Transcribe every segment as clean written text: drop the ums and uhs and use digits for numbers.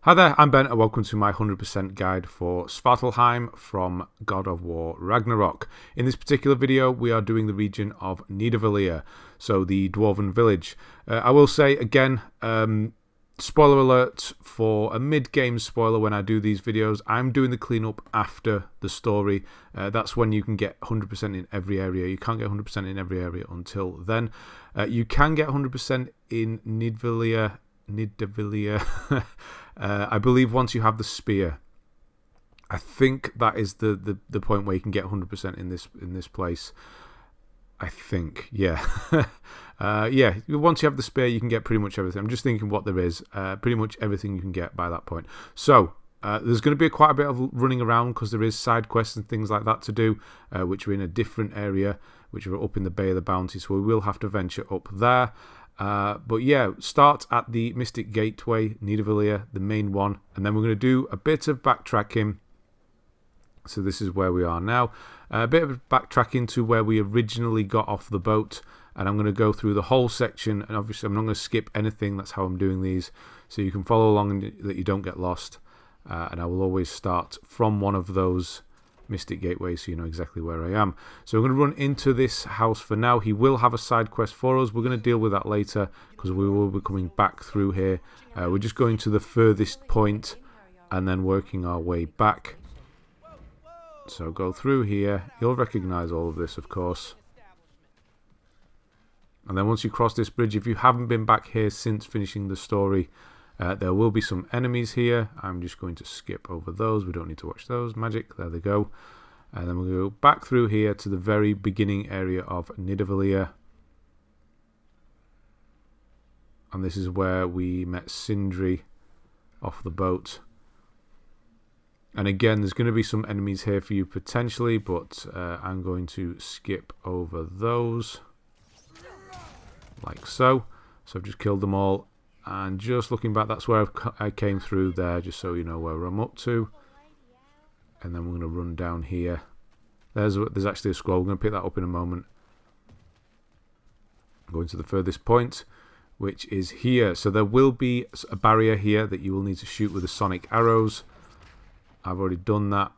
Hi there, I'm Ben and welcome to my 100% guide for Svartalfheim from God of War Ragnarök. In this particular video we are doing the region of Nidavellir, so the Dwarven village. I will say again, spoiler alert for a mid-game spoiler when I do these videos, I'm doing the cleanup after the story. That's when you can get 100% in every area. You can't get 100% in every area until then. You can get 100% in Nidavellir. I believe once you have the spear. I think that is the point where you can get 100% in this place. I think, yeah. Yeah, once you have the spear you can get pretty much everything. I'm just thinking what there is. Pretty much everything you can get by that point. So there's going to be quite a bit of running around because there is side quests and things like that to do, which are in a different area, which are up in the Bay of the Bounty, so we will have to venture up there. But yeah, start at the Mystic Gateway, Nidavellir, the main one, and then we're going to do a bit of backtracking. So this is where we are now. A bit of backtracking to where we originally got off the boat, and I'm going to go through the whole section, and obviously I'm not going to skip anything. That's how I'm doing these, so you can follow along and that you don't get lost. And I will always start from one of those Mystic Gateway, so you know exactly where I am. So we're going to run into this house for now. He will have a side quest for us. We're going to deal with that later because we will be coming back through here. We're just going to the furthest point and then working our way back. So go through here. You'll recognize all of this, of course. And then once you cross this bridge, if you haven't been back here since finishing the story, there will be some enemies here. I'm just going to skip over those. We don't need to watch those. Magic. There they go. And then we'll go back through here to the very beginning area of Nidavellir. And this is where we met Sindri off the boat. And again, there's going to be some enemies here for you potentially, but I'm going to skip over those. Like so. So I've just killed them all. And just looking back, that's where I came through there, just so you know where I'm up to. And then we're going to run down here. There's actually a scroll. We're going to pick that up in a moment. Going to the furthest point, which is here. So there will be a barrier here that you will need to shoot with the sonic arrows. I've already done that.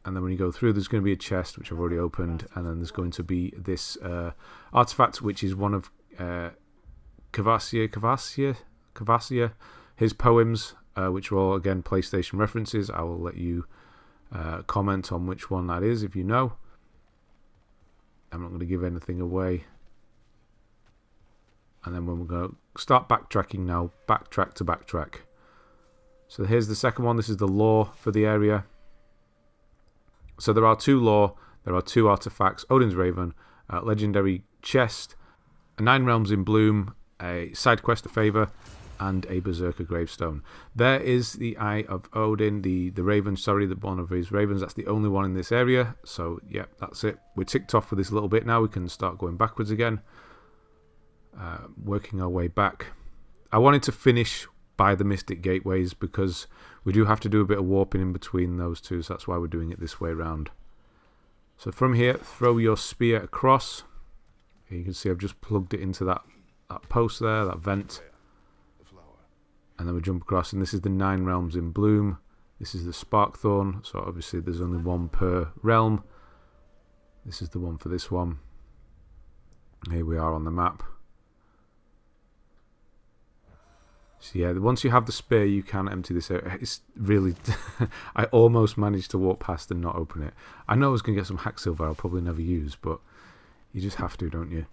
And then when you go through, there's going to be a chest, which I've already opened. And then there's going to be this artifact, which is one of Kvasir, his poems, which are all, again, PlayStation references. I will let you comment on which one that is if you know. I'm not going to give anything away. And then when we're going to start backtracking now, backtrack to backtrack. So here's the second one. This is the lore for the area. So there are two lore, there are two artifacts, Odin's Raven, legendary chest, a 9 realms in bloom, a side quest, a Favour, and a Berserker Gravestone. There is the Eye of Odin, the Raven, sorry, the one of his ravens. That's the only one in this area. So, yeah, that's it. We're ticked off for this little bit now. We can start going backwards again. Working our way back. I wanted to finish by the Mystic Gateways because we do have to do a bit of warping in between those two. So that's why we're doing it this way around. So from here, throw your spear across. You can see I've just plugged it into that post there, that vent, and then we jump across, and this is the 9 realms in bloom. This is the Sparkthorn, so obviously there's only one per realm. This is the one for this one. Here we are on the map. So yeah, once you have the spear you can empty this area. It's really I almost managed to walk past and not open it. I know I was going to get some hack silver I'll probably never use, but you just have to, don't you?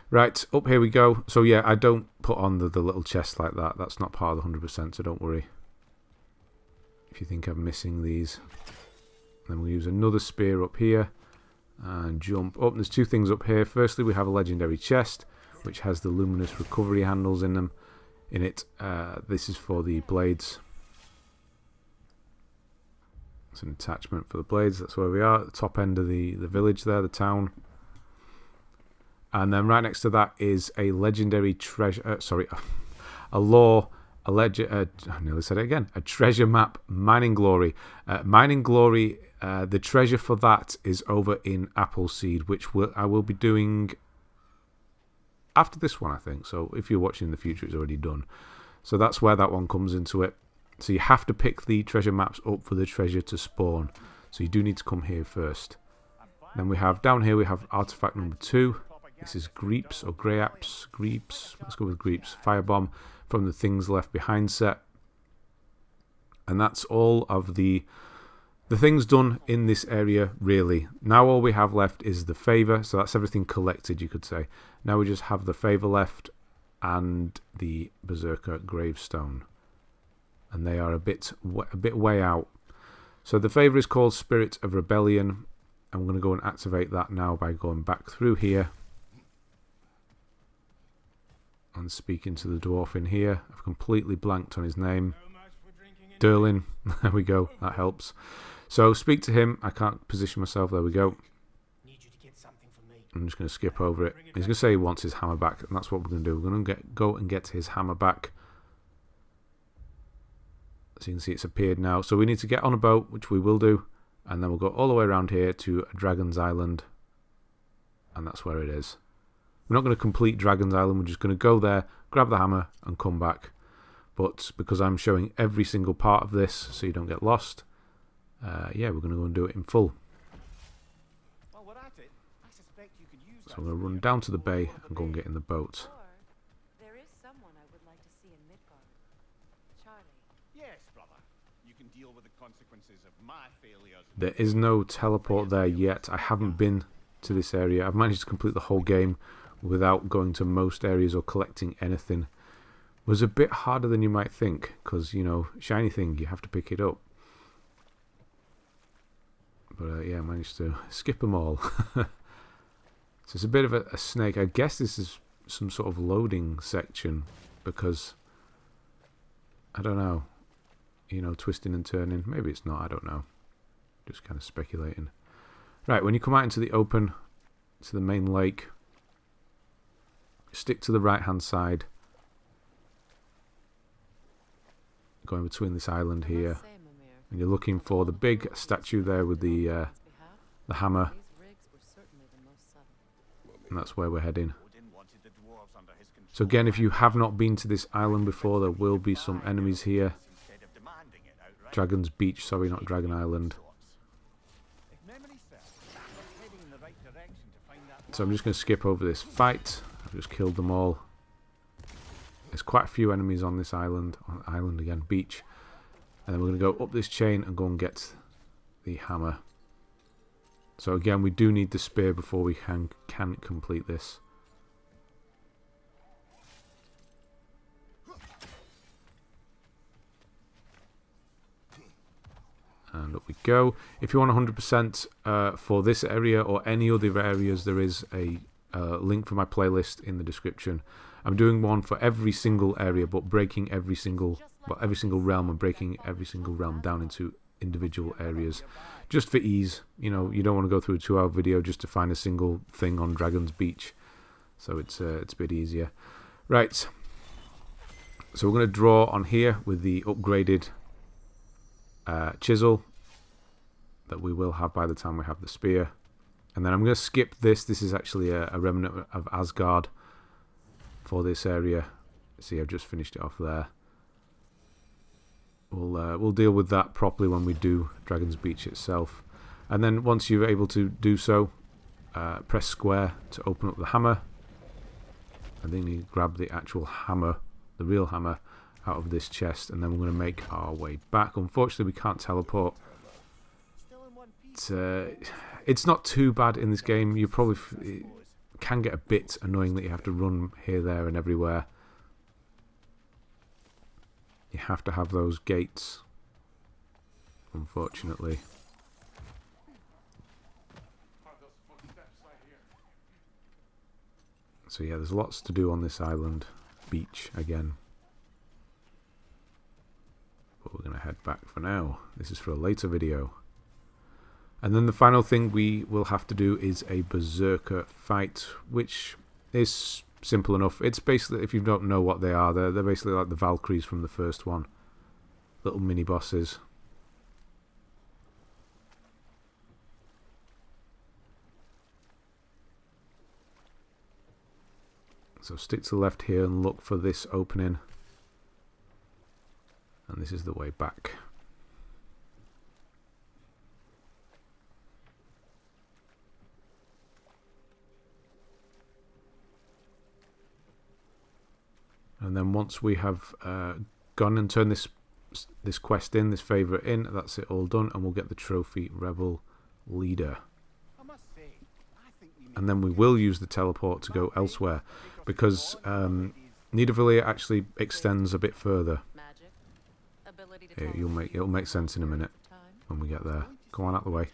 Right, up here we go. So yeah, I don't put on the little chest like that. That's not part of the 100%, so don't worry if you think I'm missing these. Then we'll use another spear up here and jump up. There's two things up here. Firstly, we have a legendary chest, which has the Luminous recovery handles in it. This is for the blades. It's an attachment for the blades. That's where we are, at the top end of the village there, the town. And then right next to that is a legendary treasure, a lore, I nearly said it again, a treasure map, Mining Glory. Mining Glory, the treasure for that is over in Appleseed, which I will be doing after this one, I think. So if you're watching in the future, it's already done. So that's where that one comes into it. So you have to pick the treasure maps up for the treasure to spawn. So you do need to come here first. Then we have, down here we have artifact number 2. This is Grieps or Greaps. Grieps. Let's go with Grieps. Firebomb from the Things Left Behind set. And that's all of the things done in this area, really. Now all we have left is the Favour. So that's everything collected, you could say. Now we just have the Favour left and the Berserker Gravestone. And they are a bit way out. So the Favour is called Spirit of Rebellion. And we're going to go and activate that now by going back through here. And speaking to the dwarf in here. I've completely blanked on his name. Derlin. There we go. That helps. So speak to him. I can't position myself. There we go. I'm just going to skip over it. He's going to say he wants his hammer back. And that's what we're going to do. We're going to go and get his hammer back. So you can see it's appeared now. So we need to get on a boat, which we will do. And then we'll go all the way around here to Dragon's Island. And that's where it is. We're not going to complete Dragon's Island. We're just going to go there, grab the hammer, and come back. But because I'm showing every single part of this so you don't get lost, yeah, we're going to go and do it in full. So I'm going to run down to the bay and go and get in the boat. There is no teleport there yet. I haven't been to this area. I've managed to complete the whole game without going to most areas or collecting anything. It was a bit harder than you might think because, you know, shiny thing, you have to pick it up. But yeah, I managed to skip them all. So it's a bit of a snake. I guess this is some sort of loading section because, I don't know, you know, twisting and turning. Maybe it's not, I don't know. Just kind of speculating. Right, when you come out into the open, to the main lake, stick to the right hand side. Going between this island here. And you're looking for the big statue there with the hammer. And that's where we're heading. So again, if you have not been to this island before, there will be some enemies here. Dragon's Beach, sorry, not Dragon Island. So I'm just going to skip over this fight. I've just killed them all. There's quite a few enemies on this island. Island again, beach. And then we're going to go up this chain and go and get the hammer. So again, we do need the spear before we can complete this. And up we go. If you want 100% for this area or any other areas, there is a link for my playlist in the description. I'm doing one for every single area, but breaking every single realm and breaking every single realm down into individual areas, just for ease. You know, you don't want to go through a 2-hour video just to find a single thing on Dragon's Beach. So it's a bit easier. Right. So we're going to draw on here with the upgraded chisel that we will have by the time we have the spear. And then I'm going to skip this. This is actually a remnant of Asgard for this area. See, I've just finished it off there. We'll deal with that properly when we do Dragon's Beach itself. And then once you're able to do so, press square to open up the hammer. And then you grab the actual hammer, the real hammer, out of this chest. And then we're going to make our way back. Unfortunately, we can't teleport. It's not too bad in this game. You probably it can get a bit annoying that you have to run here, there, and everywhere. You have to have those gates, unfortunately. So yeah, there's lots to do on this island. Beach again. But we're going to head back for now. This is for a later video. And then the final thing we will have to do is a Berserker fight, which is simple enough. It's basically, if you don't know what they are, they're basically like the Valkyries from the first one. Little mini bosses. So stick to the left here and look for this opening. And this is the way back. And then once we have gone and turned this quest in, this favour in, that's it all done, and we'll get the trophy rebel leader. And then we will use the teleport to go elsewhere, because Nidavellir actually extends a bit further. It'll make sense in a minute when we get there. Go on out the way.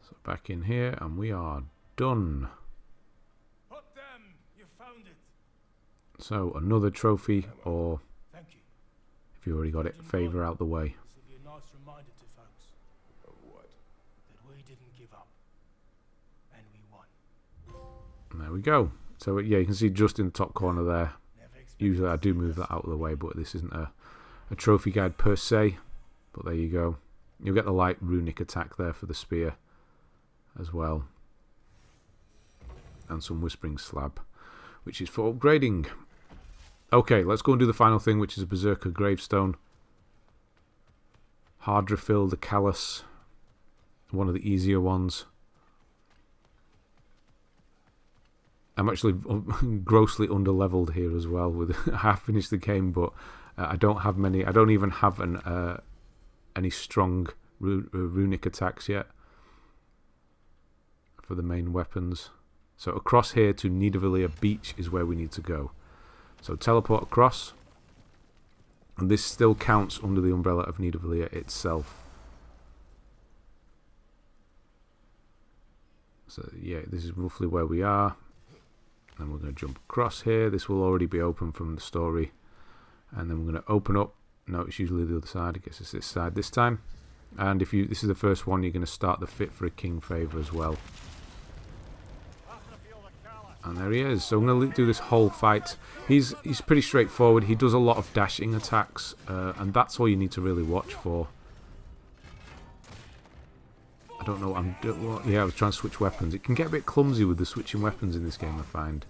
So back in here, and we are done. You found it. So another trophy, or if you already got it, favour out the way. This will be a nice reminder to folks. Of what? That we didn't give up. And we won. And there we go. So yeah, you can see just in the top corner there. Usually I do move that out of the way, but this isn't a trophy guide per se. But there you go. You'll get the light runic attack there for the spear as well. And some Whispering Slab, which is for upgrading. Okay, let's go and do the final thing, which is a Berserker Gravestone. Hardrefill, the Callous, one of the easier ones. I'm actually grossly underleveled here as well. With I have finished the game, but I don't have many. I don't even have any strong runic attacks yet for the main weapons. So across here to Nidavellir Beach is where we need to go. So teleport across. And this still counts under the umbrella of Nidavellir itself. So yeah, this is roughly where we are. And we're going to jump across here. This will already be open from the story. And then we're going to open up. No, it's usually the other side. I guess it's this side this time. And if this is the first one, you're going to start the Fit for a King favour as well. And there he is. So I'm going to do this whole fight. He's pretty straightforward. He does a lot of dashing attacks, and that's all you need to really watch for. I don't know what I'm doing. Yeah, I was trying to switch weapons. It can get a bit clumsy with the switching weapons in this game, I find.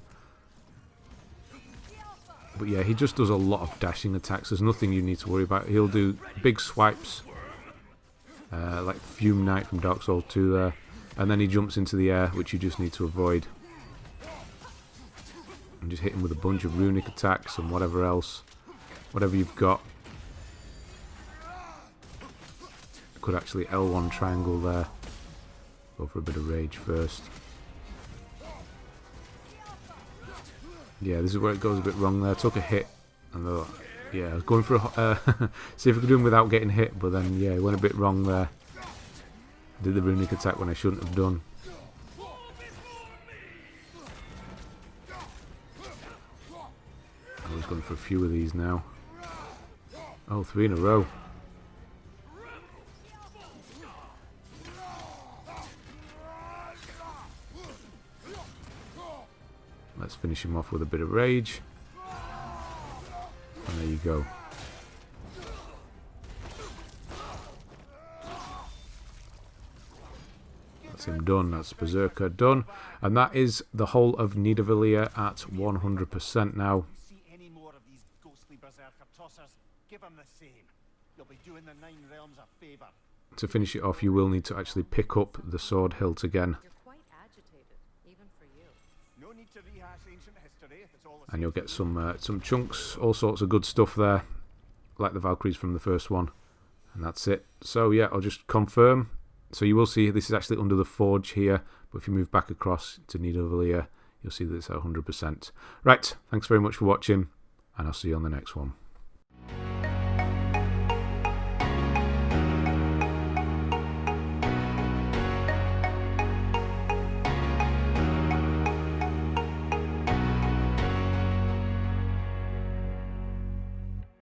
But yeah, he just does a lot of dashing attacks. There's nothing you need to worry about. He'll do big swipes, like Fume Knight from Dark Souls 2 there. And then he jumps into the air, which you just need to avoid. And just hit him with a bunch of runic attacks and whatever else. Whatever you've got. Could actually L1 triangle there. Go for a bit of rage first. Yeah, this is where it goes a bit wrong there. Took a hit. And yeah, I was going for a... see if I could do him without getting hit. But then, yeah, it went a bit wrong there. Did the runic attack when I shouldn't have done. I was going for a few of these now. Oh, 3 in a row. Let's finish him off with a bit of rage. And there you go. That's him done. That's Berserker done. And that is the whole of Nidavellir at 100% now. To finish it off, you will need to actually pick up the sword hilt again. And you'll get some chunks, all sorts of good stuff there, like the Valkyries from the first one. And that's it. So yeah, I'll just confirm. So you will see this is actually under the forge here, but if you move back across to Nidavellir, you'll see that it's at 100%. Right, thanks very much for watching, and I'll see you on the next one.